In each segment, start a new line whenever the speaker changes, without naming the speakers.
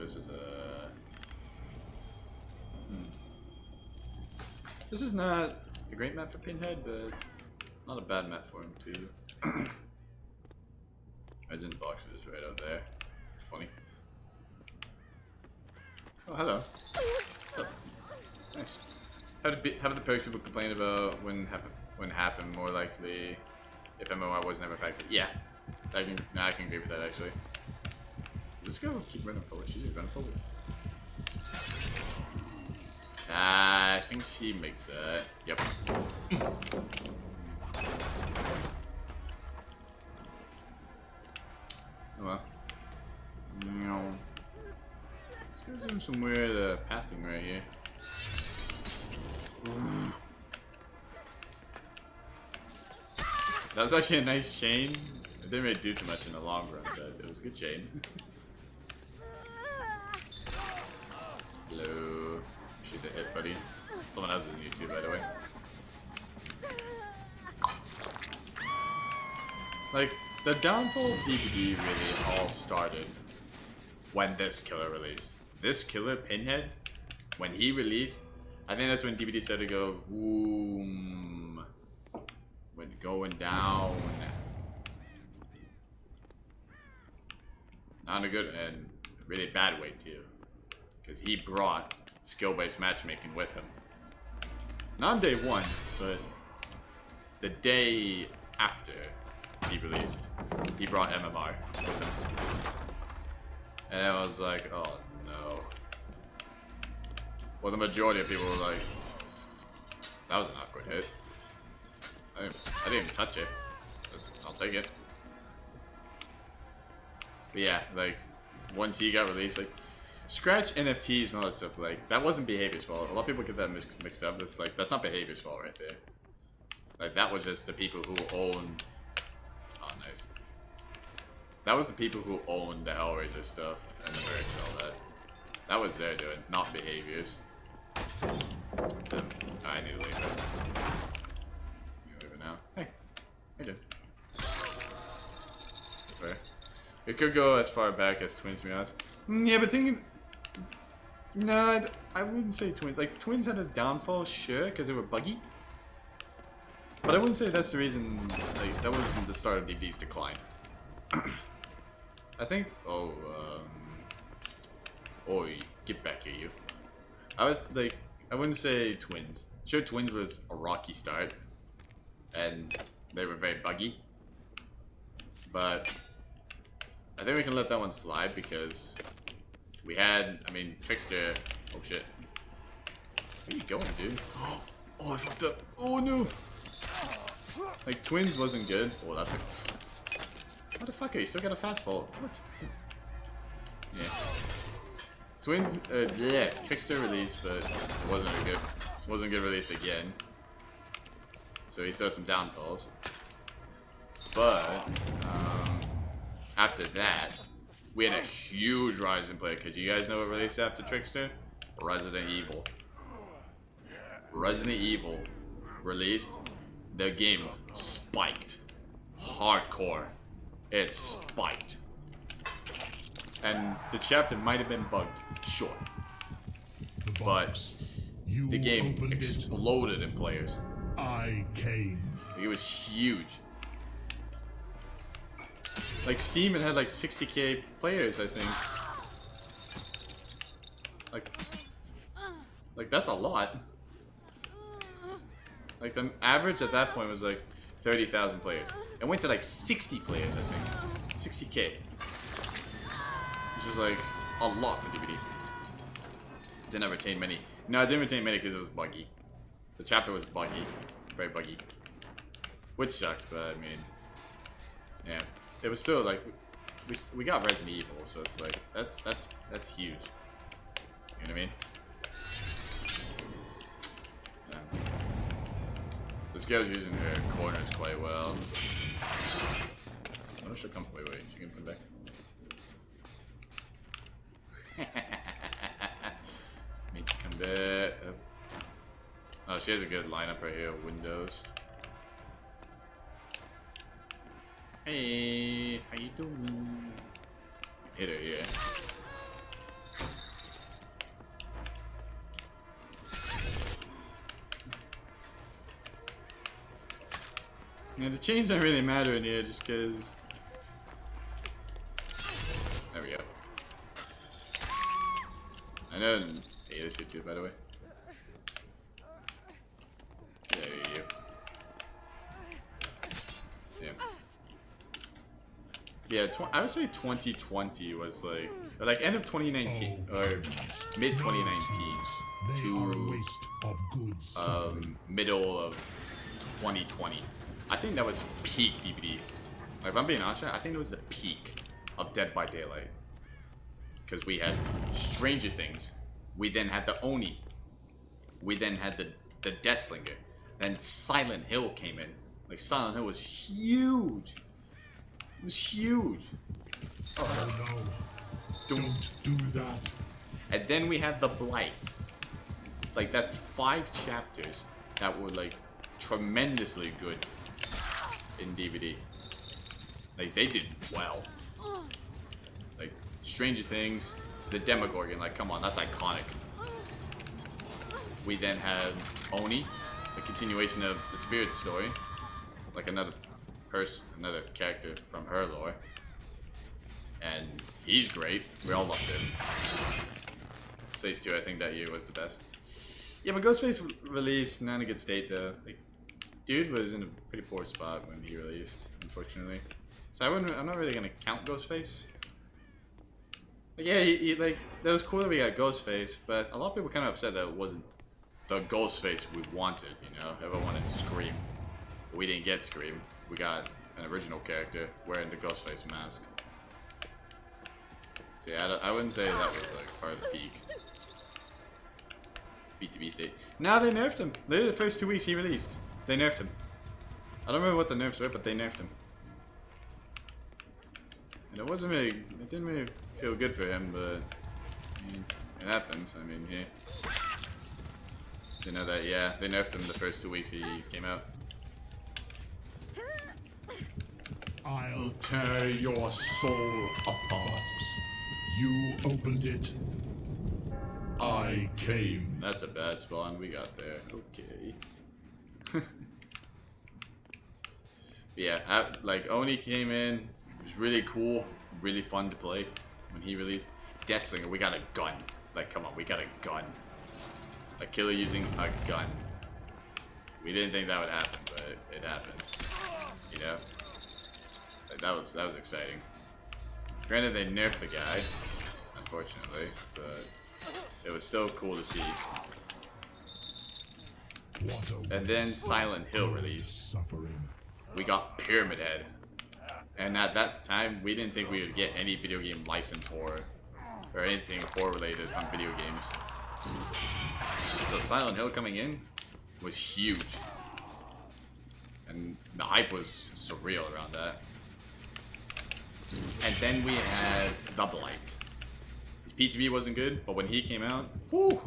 this is a... This is not a great map for Pinhead, but not a bad map for him too. Legend box is right out there. Funny. Oh, hello. Oh, nice. Have the perks people complain about when happen more likely if MMR was never effective? Yeah, I can agree with that actually. Does this girl keep running forward? She's just running forward. I think she makes that. Yep. Oh well. No. This guy's doing some weird pathing right here. That was actually a nice chain. It didn't really do too much in the long run, but it was a good chain. Hello. Shoot the hit, buddy. Someone else is on YouTube, by the way. Like, the downfall of DBD really all started when this killer released. This killer, Pinhead, when he released, I think that's when DBD started to go, boom. When going down. Not in a good and really bad way, too. Because he brought skill-based matchmaking with him. Not on day one, but the day after he released, he brought MMR with him. And I was like, oh no. Well, the majority of people were like, that was an awkward hit. I didn't even touch it. I'll take it. But yeah, like, once he got released, like, Scratch NFTs and all that stuff, like, that wasn't Behavior's fault. A lot of people get that mixed up. It's like, that's not Behavior's fault right there. Like, that was just the people who owned... Oh, nice. That was the people who owned the Hellraiser stuff and the merch and all that. That was their doing, not Behavior's. I need to leave it. You leave it now. Hey. Hey, dude. Fair. It could go as far back as Twins, to be honest. Yeah, but thinking... No, I wouldn't say Twins. Like, Twins had a downfall, sure, because they were buggy. But I wouldn't say that's the reason, like, that wasn't the start of DBD's decline. I think... Oh, Oi, get back here, you. I was, like, I wouldn't say Twins. Sure, Twins was a rocky start. And they were very buggy. But... I think we can let that one slide because we had, I mean, Trickster. Oh shit. Where are you going, dude? Oh, I fucked up. Oh no. Like, Twins wasn't good. Oh, that's like. What the fuck are you? Still got a fastball. What? Yeah. Twins, yeah, Trickster released, but it wasn't good released again. So he still had some downfalls. But, after that, we had a huge rise in play, because you guys know what released after Trickster? Resident Evil. Resident Evil released, the game spiked. Hardcore. It spiked. And the chapter might have been bugged, sure. But the game exploded in players.
I came.
It was huge. Like, Steam, it had like 60k players, I think. Like that's a lot. Like, the average at that point was like 30,000 players. It went to like 60 players, I think. 60k. Which is like a lot for DBD. Didn't retain many. No, I didn't retain many because it was buggy. The chapter was buggy. Very buggy. Which sucked, but I mean... Yeah. It was still like we got Resident Evil, so it's like that's huge. You know what I mean? Yeah. This girl's using her corners quite well. I wonder if she'll come. Wait, she can come back. Make her come back. Oh, she has a good lineup right here. Windows. Hey, how you doing? Hit her here. Yeah, the chains don't really matter in here just because. There we go. I know I hate this shit too, by the way. There you go. Yeah, I would say 2020 was like end of 2019 or mid 2019 to middle of 2020. I think that was peak DBD. Like, if I'm being honest, I think it was the peak of Dead by Daylight. Because we had Stranger Things, we then had the Oni, we then had the Deathslinger, then Silent Hill came in. Like, Silent Hill was huge. It was huge.
Oh no. Don't do that.
And then we had The Blight. Like, that's 5 chapters that were, like, tremendously good in DVD. Like, they did well. Like, Stranger Things, the Demogorgon, like, come on, that's iconic. We then had Oni, the continuation of the Spirit story. Like, another character from her lore. And he's great. We all loved him. Phase 2, I think that year was the best. Yeah, but Ghostface released, not in a good state though. Like, dude was in a pretty poor spot when he released, unfortunately. So I'm not really gonna count Ghostface. Like, yeah, like, that was cool that we got Ghostface, but a lot of people kind of upset that it wasn't the Ghostface we wanted, you know? Everyone wanted Scream. But we didn't get Scream. We got an original character wearing the Ghostface mask. So yeah, I wouldn't say that was like part of the peak. B2B state. Nah, they nerfed him. Literally the first 2 weeks he released. They nerfed him. I don't remember what the nerfs were, but they nerfed him. And it didn't really feel good for him, but I mean, it happens. I mean, yeah. You know that, yeah, they nerfed him the first 2 weeks he came out.
I'll tear your soul apart. You opened it. I came.
That's a bad spawn we got there. Okay. Yeah, like Oni came in. It was really cool, really fun to play when he released. Deathslinger, we got a gun. Like, come on, we got a gun. A killer using a gun. We didn't think that would happen, but it happened. You know, like, that was exciting. Granted, they nerfed the guy, unfortunately, but it was still cool to see. And then Silent Hill released. We got Pyramid Head. And at that time, we didn't think we would get any video game license horror. Or anything horror related from video games. So Silent Hill coming in was huge. And the hype was surreal around that. And then we had The Blight. His PTB wasn't good, but when he came out, whoo,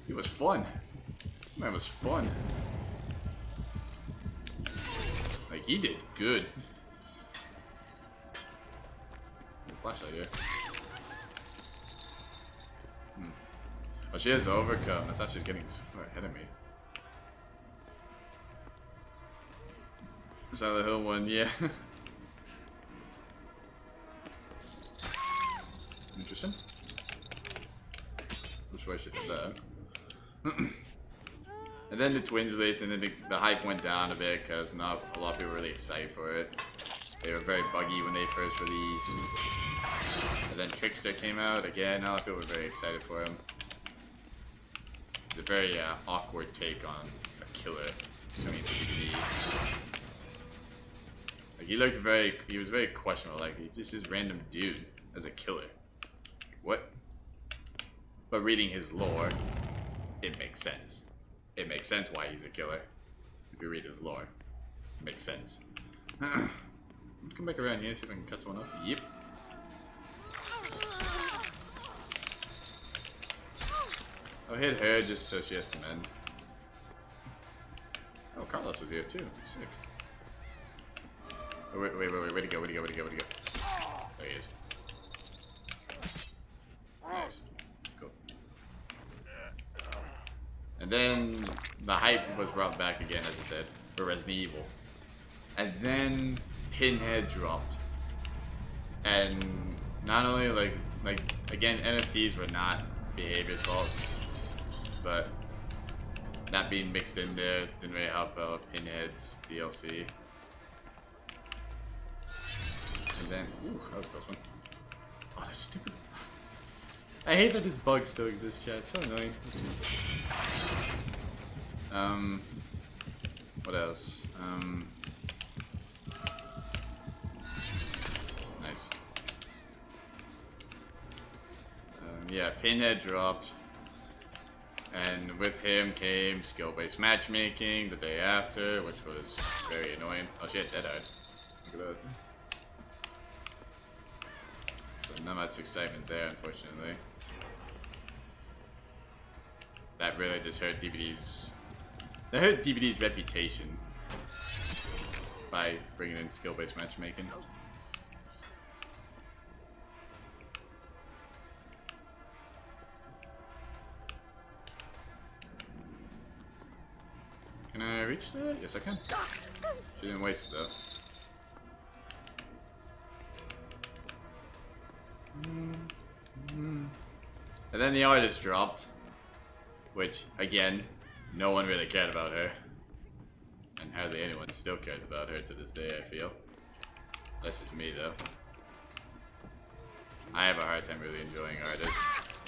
it was fun. Man, it was fun. Like, he did good. Flashlight here. Oh, she has overcome. That's actually getting so far ahead of me. Silent Hill one, yeah. Interesting. Which way should that? And then the Twins released, and then the hype went down a bit because not a lot of people were really excited for it. They were very buggy when they first released. And then Trickster came out again. Not a lot of people were very excited for him. It's a very awkward take on a killer coming to DVD. Like, he was very questionable. Like, he's just this random dude as a killer. What? But reading his lore, it makes sense. It makes sense why he's a killer. If you read his lore, it makes sense. Come back around here, see if I can cut someone off. Yep. I'll hit her just so she has to mend. Oh, Carlos was here too. Sick. Oh, wait, where'd he go? There he is. Nice. Cool. And then the hype was brought back again, as I said, for Resident Evil. And then Pinhead dropped. And not only like again, NFTs were not behavior's fault, but that being mixed in there didn't really help out Pinhead's DLC. And then, ooh, that was a close one. Oh, that's stupid. I hate that this bug still exists, chat. It's so annoying. What else? Nice. Yeah, Pinhead dropped. And with him came skill-based matchmaking the day after, which was very annoying. Oh shit, Dead-eyed. Look at that. So not much excitement there, unfortunately. That really just hurt DBD's... That hurt DBD's reputation by bringing in skill-based matchmaking. Can I reach that? Yes, I can. She didn't waste it though. And then the artist dropped, which again, no one really cared about her, and hardly anyone still cares about her to this day. I feel. That's just me though. I have a hard time really enjoying artists,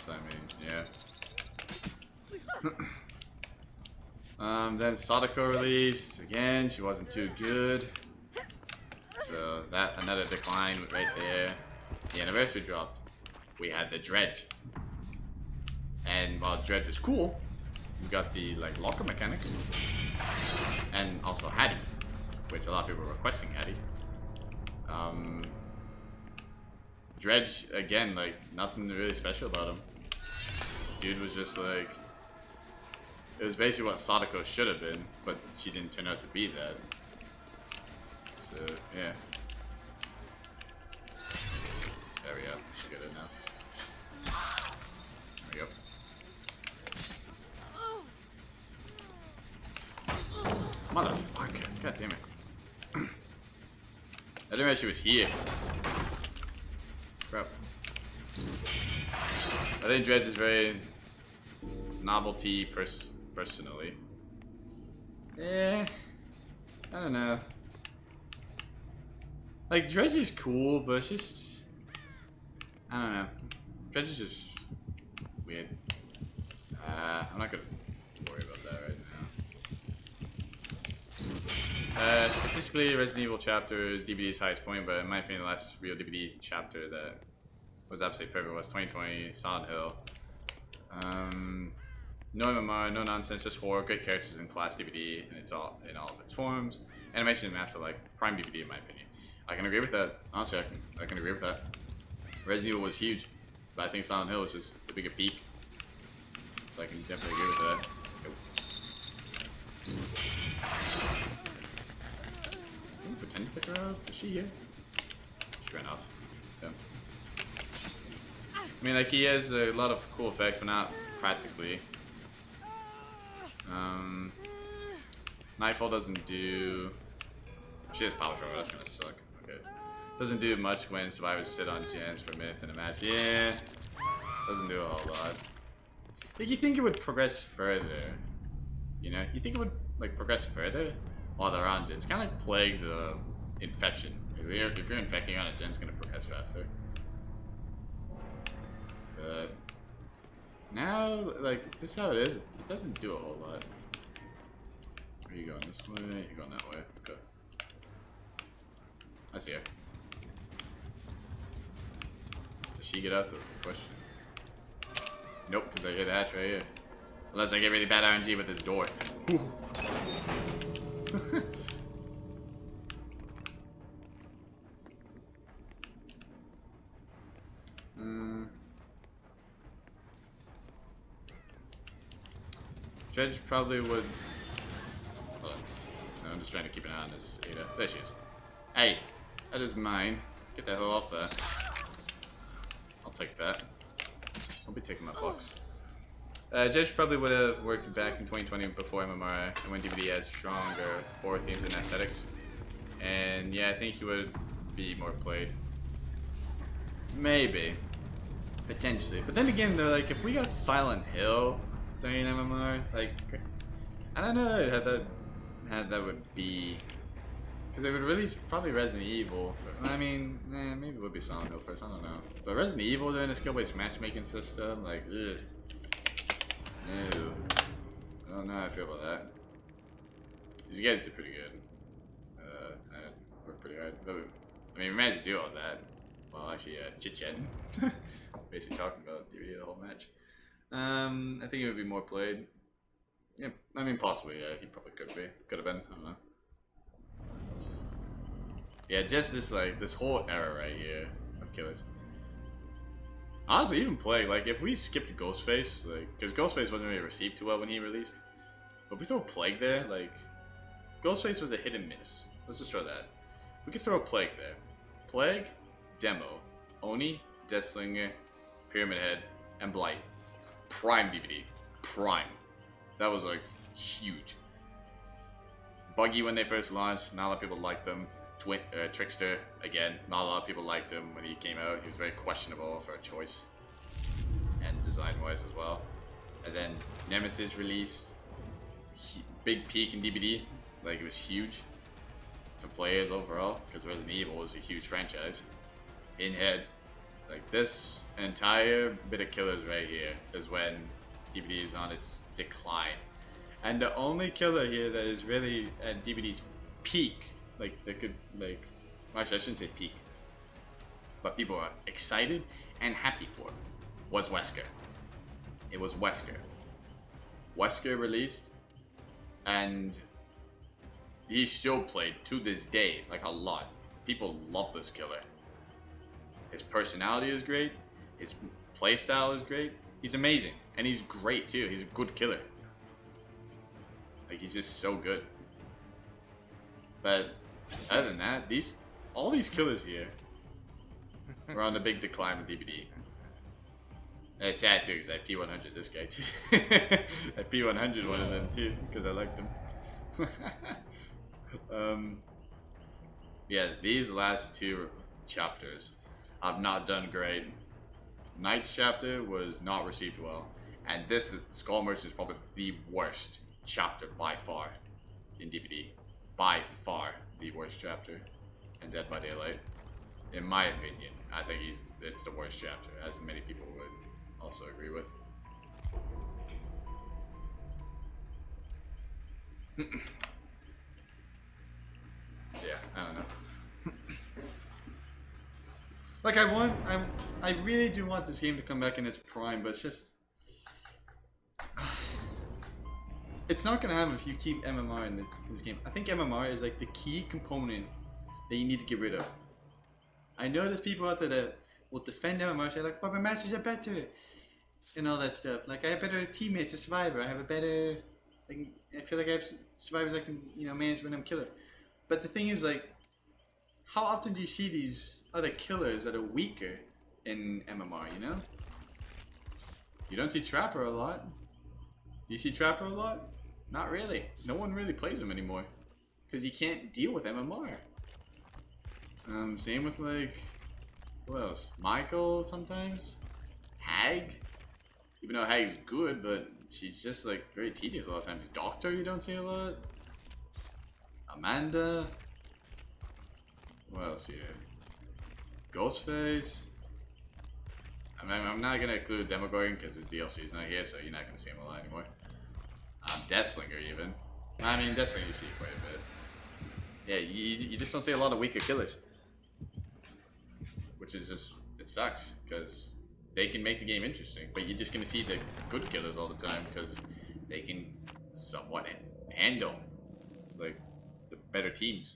so I mean, yeah. Then Sadako released again. She wasn't too good, so that another decline right there. The anniversary dropped. We had the Dredge, and while Dredge is cool, we got the like locker mechanic, and also Hattie, which a lot of people were requesting Hattie. Dredge again, like nothing really special about him. Dude was just like. It was basically what Sadako should have been, but she didn't turn out to be that. So, yeah. There we go. She's good now. There we go. Motherfucker. God damn it. I didn't realize she was here. Crap. I think Dredge is very novelty personally. I don't know. Like, Dredge is cool, but it's just... I don't know. Dredge is just weird. I'm not gonna worry about that right now. Statistically, Resident Evil chapter is DBD's highest point, but in my opinion, the last real DBD chapter that was absolutely perfect was 2020 Silent Hill. No MMR, no nonsense, just horror, great characters in class DBD, and it's all in all of its forms. Animation and maps are like prime DBD in my opinion. I can agree with that. Honestly, I can agree with that. Resident Evil was huge, but I think Silent Hill was just the bigger peak. So I can definitely agree with that. Can we pretend to pick her up? Is she here? She ran off. Yeah. I mean, like, he has a lot of cool effects, but not practically. Nightfall doesn't do... She has power trigger, that's gonna suck. Okay. Doesn't do much when survivors sit on gens for minutes in a match. Yeah. Doesn't do a whole lot. Like, you think it would progress further. You know? You think it would, like, progress further while they're on gens. It's kind of like plagues of infection. If you're infecting on a gen, it's gonna progress faster. But... now, like, just how it is, it doesn't do a whole lot. Are you going this way? You're going that way. Okay. I see her. Does she get out? That was the question. Nope, because I hit hatch right here. Unless I get really bad RNG with this door. Dredge probably would... Hold on. No, I'm just trying to keep an eye on this Ada. There she is. Hey, that is mine. Get the hell off that. I'll take that. I'll be taking my bucks. Dredge probably would have worked back in 2020 before MMR and when DBD had stronger horror themes and aesthetics. And yeah, I think he would be more played. Maybe. Potentially. But then again, though, like, if we got Silent Hill during MMR, like, I don't know how that would be. Because they would release probably Resident Evil. I mean, maybe it would be Silent Hill first, I don't know. But Resident Evil doing a skill-based matchmaking system, like, ugh. No. I don't know how I feel about that. These guys did pretty good. I worked pretty hard. But, I mean, we managed to do all that. Well, actually, chit-chatting. Basically talking about DBD the whole match. I think it would be more played. Yeah, I mean, possibly, yeah, he probably could be. Could have been, I don't know. Yeah, just this, like, this whole era right here of killers. Honestly, even Plague, like, if we skipped Ghostface, like, because Ghostface wasn't really received too well when he released. But if we throw Plague there, like, Ghostface was a hit and miss. Let's just throw that. We could throw a Plague there. Plague, Demo, Oni, Deathslinger, Pyramid Head, and Blight. Prime DBD. Prime. That was, like, huge. Buggy when they first launched, not a lot of people liked them. Trickster, again, not a lot of people liked him when he came out. He was very questionable for a choice. And design-wise as well. And then Nemesis release. Big peak in DBD. Like, it was huge. For players overall. Because Resident Evil was a huge franchise. In head. Like, this entire bit of killers right here is when DBD is on its decline. And the only killer here that is really at DBD's peak, like, that could, like, actually I shouldn't say peak, but people are excited and happy for, was Wesker. It was Wesker. Wesker released, and he's still played to this day, like, a lot. People love this killer. His personality is great, his playstyle is great, he's amazing, and he's great too, he's a good killer. Like, he's just so good. But other than that, all these killers here were on the big decline with DBD. And it's sad too, because I P100 this guy too. I P100 one of them too, because I liked him. Yeah, these last two chapters have not done great. Knight's chapter was not received well, and this Skull Merchant is probably the worst chapter by far in DBD. By far the worst chapter in Dead by Daylight. In my opinion, I think it's the worst chapter, as many people would also agree with. Yeah, I don't know. Like, I really do want this game to come back in its prime, but it's just, it's not gonna happen if you keep MMR in this game. I think MMR is like the key component that you need to get rid of. I know there's people out there that will defend MMR, say like, but my matches are better, and all that stuff. Like, I have better teammates as Survivor. I have a better, like, I feel like I have survivors I can, you know, manage when I'm killer. But the thing is, like, how often do you see these other killers that are weaker in MMR, you know? You don't see Trapper a lot. Do you see Trapper a lot? Not really. No one really plays him anymore. Because you can't deal with MMR. Same with, like, who else? Michael sometimes? Hag? Even though Hag's good, but she's just, like, very tedious a lot of times. Doctor you don't see a lot. Amanda. What else here? Ghostface. I mean, I'm not gonna include Demogorgon because his DLC is not here, so you're not gonna see him a lot anymore. Deathslinger even. I mean, Deathslinger you see quite a bit. Yeah, you just don't see a lot of weaker killers. Which is just, it sucks, because they can make the game interesting, but you're just gonna see the good killers all the time, because they can somewhat handle, like, the better teams.